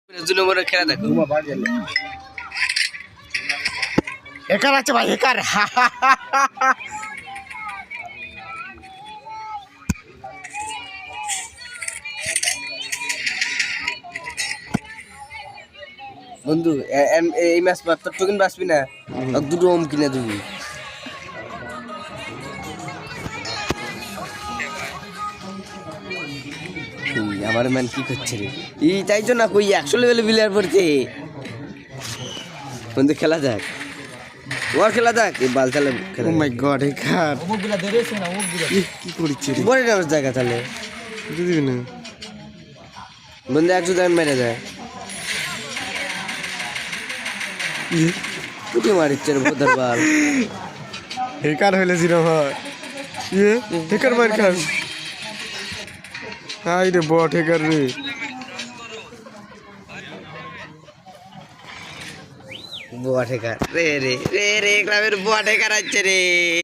নম্বরের খেলা দেখো হেকার আছে ভাই হেকার বন্ধু এই ম্যাচ মাত্র টোকেন বাঁচবি না দুটো ওম কিনে দিবি আমার ম্যান কি করছে রে এই তাই তো না কই 100 লেভেলে প্লেয়ার পড়ছে বন্ধু খেলা যাক ওর খেলা যাক এই বাল চালে ও মাই গড হেকার কি করছিস রে বড় ডাউস জায়গা তাহলে দিবি না বন্ধু 100 টাকা মেরে দেয় কুটি মারিচ্ছে রে ভোদার বাল হেকার হইলে জিরো হয় হেকার মার খাস হাই রে বট হেকার রে বুয়া ঠেকার রে রে রে রে ক্লাবের বুয়া ঠেকার আছে রে